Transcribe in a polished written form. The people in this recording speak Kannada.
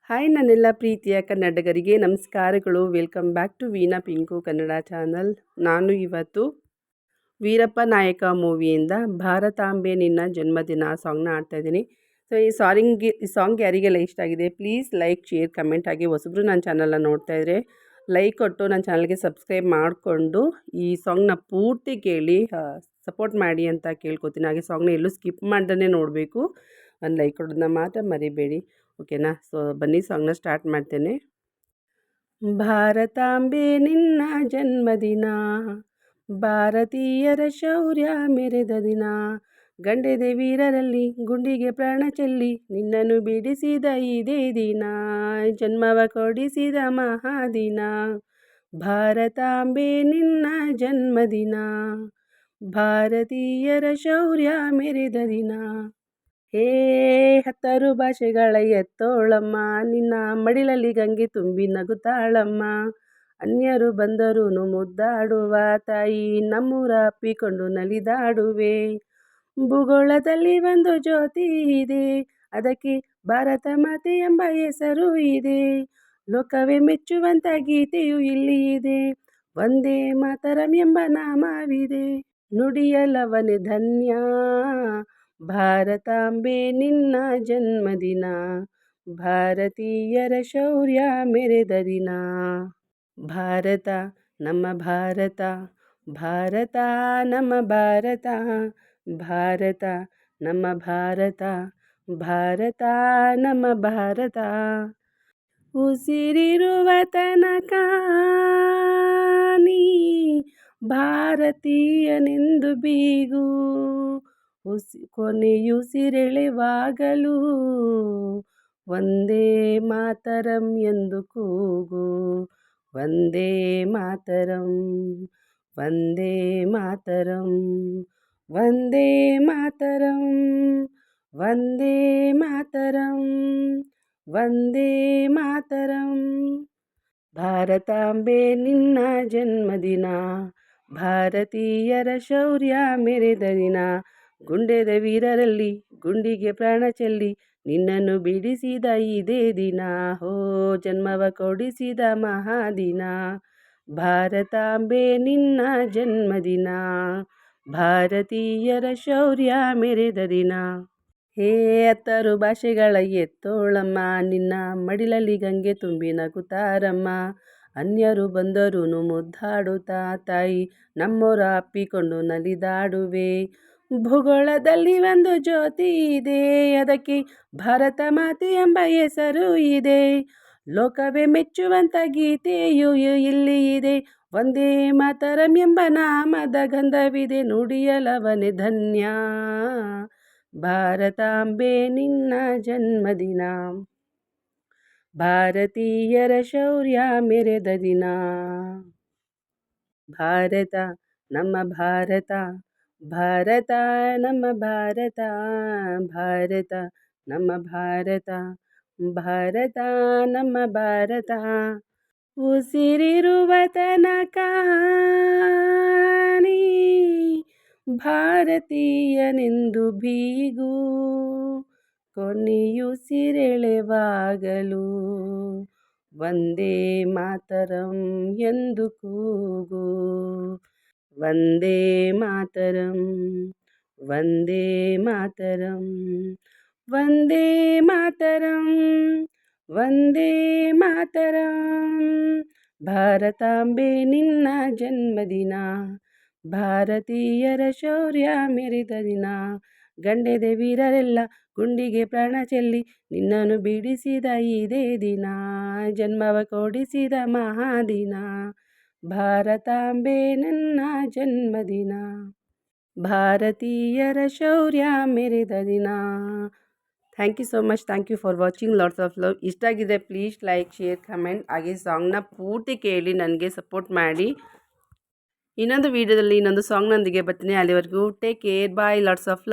ಹಾಯ್ ನನ್ನೆಲ್ಲ ಪ್ರೀತಿಯ ಕನ್ನಡಿಗರಿಗೆ ನಮಸ್ಕಾರಗಳು. Welcome back to Veena Pinku Kannada channel. ನಾನು ಇವತ್ತು ವೀರಪ್ಪ ನಾಯಕ ಮೂವಿಯಿಂದ ಭಾರತಾಂಬೆ ನಿನ್ನ ಜನ್ಮದಿನ ಸಾಂಗ್ನ ಆಡ್ತಾಯಿದ್ದೀನಿ. ಸೊ ಈ ಸಾಂಗ್ ಯಾರಿಗೆಲ್ಲ ಇಷ್ಟ ಆಗಿದೆ ಪ್ಲೀಸ್ ಲೈಕ್, ಶೇರ್, ಕಮೆಂಟ್ ಆಗಿ ಹೊಸಬ್ರು ನನ್ನ ಚಾನಲ್ನ ನೋಡ್ತಾಯಿದ್ರೆ ಲೈಕ್ ಕೊಟ್ಟು ನನ್ನ ಚಾನಲ್ಗೆ ಸಬ್ಸ್ಕ್ರೈಬ್ ಮಾಡಿಕೊಂಡು ಈ ಸಾಂಗ್ನ ಪೂರ್ತಿ ಕೇಳಿ ಸಪೋರ್ಟ್ ಮಾಡಿ ಅಂತ ಕೇಳ್ಕೊತೀನಿ. ಹಾಗೆ ಸಾಂಗ್ನ ಎಲ್ಲೂ ಸ್ಕಿಪ್ ಮಾಡ್ದೇ ನೋಡಬೇಕು. ಒಂದು ಲೈಕ್ ಕೊಡೋದನ್ನ ಮಾತ್ರ ಮರಿಬೇಡಿ, ಓಕೆನಾ? ಸೊ ಬನ್ನಿ ಸಾಂಗ್ನ ಸ್ಟಾರ್ಟ್ ಮಾಡ್ತೇನೆ. ಭಾರತಾಂಬೆ ನಿನ್ನ ಜನ್ಮದಿನ, ಭಾರತೀಯರ ಶೌರ್ಯ ಮೆರೆದ ದಿನ, ಗಂಡೆದೆ ವೀರರಲ್ಲಿ ಗುಂಡಿಗೆ ಪ್ರಾಣ ಚೆಲ್ಲಿ ನಿನ್ನನ್ನು ಬಿಡಿಸಿದ ಇದೇ ದಿನ, ಜನ್ಮವ ಕೊಡಿಸಿದ ಮಹಾದಿನ. ಭಾರತಾಂಬೆ ನಿನ್ನ ಜನ್ಮದಿನ, ಭಾರತೀಯರ ಶೌರ್ಯ ಮೆರೆದ ದಿನ. ಹೇ 10 ಭಾಷೆಗಳ ಎತ್ತೋಳಮ್ಮ, ನಿನ್ನ ಮಡಿಲಲ್ಲಿ ಗಂಗೆ ತುಂಬಿ ನಗುತ್ತಾಳಮ್ಮ. ಅನ್ಯರು ಬಂದರೂ ಮುದ್ದಾಡುವ ತಾಯಿ, ನಮ್ಮೂರ ಅಪ್ಪಿಕೊಂಡು ನಲಿದಾಡುವೆ. ಭೂಗೋಳದಲ್ಲಿ ಒಂದು ಜ್ಯೋತಿ ಇದೆ, ಅದಕ್ಕೆ ಭಾರತ ಮಾತೆ ಎಂಬ ಹೆಸರು ಇದೆ. ಲೋಕವೇ ಮೆಚ್ಚುವಂಥ ಗೀತೆಯು ಇಲ್ಲಿ ಇದೆ, ವಂದೇ ಮಾತರಂ ಎಂಬ ನಾಮವಿದೆ. ನುಡಿಯಲವನೇ ಧನ್ಯ, ಭಾರತಾಂಬೆ ನಿನ್ನ ಜನ್ಮದಿನ, ಭಾರತೀಯರ ಶೌರ್ಯ ಮೆರೆದ ದಿನ. ಭಾರತ ನಮ್ಮ ಭಾರತ, ಭಾರತ ನಮ್ಮ ಭಾರತ, ಭಾರತ ನಮ್ಮ ಭಾರತ, ಭಾರತ ನಮ್ಮ ಭಾರತ. ಉಸಿರಿರುವ ತನಕ ನೀ ಭಾರತೀಯನೆಂದು ಬೀಗು, ಕೊನೆಯುಸಿರೆಳೆವಾಗಲೂ ವಂದೇ ಮಾತರಂ ಎಂದು ಕೂಗು. ವಂದೇ ಮಾತರಂ, ವಂದೇ ಮಾತರಂ, ವಂದೇ ಮಾತರಂ, ವಂದೇ ಮಾತರಂ, ವಂದೇ ಮಾತರಂ. ಭಾರತಾಂಬೆ ನಿನ್ನ ಜನ್ಮದಿನ, ಭಾರತೀಯರ ಶೌರ್ಯ ಮೆರೆದ ದಿನ, ಗುಂಡೆದ ವೀರರಲ್ಲಿ ಗುಂಡಿಗೆ ಪ್ರಾಣ ಚೆಲ್ಲಿ ನಿನ್ನನ್ನು ಬಿಡಿಸಿದ ಇದೇ ದಿನ, ಹೋ ಜನ್ಮವ ಕೊಡಿಸಿದ ಮಹಾದಿನ. ಭಾರತಾಂಬೆ ನಿನ್ನ ಜನ್ಮದಿನ, ಭಾರತೀಯರ ಶೌರ್ಯ ಮೆರೆದ ದಿನ. ಹೇ 10 ಭಾಷೆಗಳ ಎತ್ತೋಳಮ್ಮ, ನಿನ್ನ ಮಡಿಲಲ್ಲಿ ಗಂಗೆ ತುಂಬಿ ನಗುತ್ತಾರಮ್ಮ. ಅನ್ಯರು ಬಂದರೂ ಮುದ್ದಾಡುತ್ತಾ ತಾಯಿ, ನಮ್ಮೋರ ಅಪ್ಪಿಕೊಂಡು ನಲಿದಾಡುವೆ. ಭೂಗೋಳದಲ್ಲಿ ಒಂದು ಜ್ಯೋತಿ ಇದೆ, ಅದಕ್ಕೆ ಭಾರತ ಮಾತೆ ಎಂಬ ಹೆಸರು ಇದೆ. ಲೋಕವೇ ಮೆಚ್ಚುವಂಥ ಗೀತೆಯು ಇಲ್ಲಿ ಇದೆ, ವಂದೇ ಮಾತರಂ ಎಂಬ ನಾಮದ ಗಂಧವಿದೆ. ನುಡಿಯಲವನೇ ಧನ್ಯ, ಭಾರತಾಂಬೆ ನಿನ್ನ ಜನ್ಮದಿನ, ಭಾರತೀಯರ ಶೌರ್ಯ ಮೆರೆದ ದಿನ. ಭಾರತ ನಮ್ಮ ಭಾರತ, ಭಾರತ ನಮ್ಮ ಭಾರತ, ಭಾರತ ನಮ್ಮ ಭಾರತ, ಭಾರತ ನಮ್ಮ ಭಾರತ. ಉಸಿರಿರುವ ತನಕ ನೀ ಭಾರತೀಯನೆಂದು ಬೀಗು, ಕೊನೆಯುಸಿರೆಳೆವಾಗಲೂ ವಂದೇ ಮಾತರಂ ಎಂದು ಕೂಗು. ವಂದೇ ಮಾತರಂ, ವಂದೇ ಮಾತರಂ, ವಂದೇ ಮಾತರಂ, ವಂದೇ ಮಾತರಂ. ಭಾರತಾಂಬೆ ನಿನ್ನ ಜನ್ಮದಿನ, ಭಾರತೀಯರ ಶೌರ್ಯ ಮೆರೆದ ದಿನ, ಗಂಡೆದೆ ವೀರರೆಲ್ಲ ಗುಂಡಿಗೆ ಪ್ರಾಣ ಚೆಲ್ಲಿ ನಿನ್ನನ್ನು ಬಿಡಿಸಿದ ಇದೇ ದಿನ, ಜನ್ಮವ ಕೊಡಿಸಿದ ಮಹಾದಿನ. ಭಾರತಾಂಬೆ ನನ್ನ ಜನ್ಮದಿನ, ಭಾರತೀಯರ ಶೌರ್ಯ ಮೆರೆದ ದಿನ. Thank you so much. Thank you for watching. Lots of love. ಇಷ್ಟ ಆಗಿದೆ ಪ್ಲೀಸ್ ಲೈಕ್, ಶೇರ್, ಕಮೆಂಟ್ ಹಾಗೆ ಸಾಂಗ್ನ ಪೂರ್ತಿ ಕೇಳಿ ನನಗೆ ಸಪೋರ್ಟ್ ಮಾಡಿ. ಇನ್ನೊಂದು ವೀಡಿಯೋದಲ್ಲಿ ಇನ್ನೊಂದು ಸಾಂಗ್ನೊಂದಿಗೆ ಬರ್ತೀನಿ. ಅಲ್ಲಿವರೆಗೂ take care, bye, lots of love.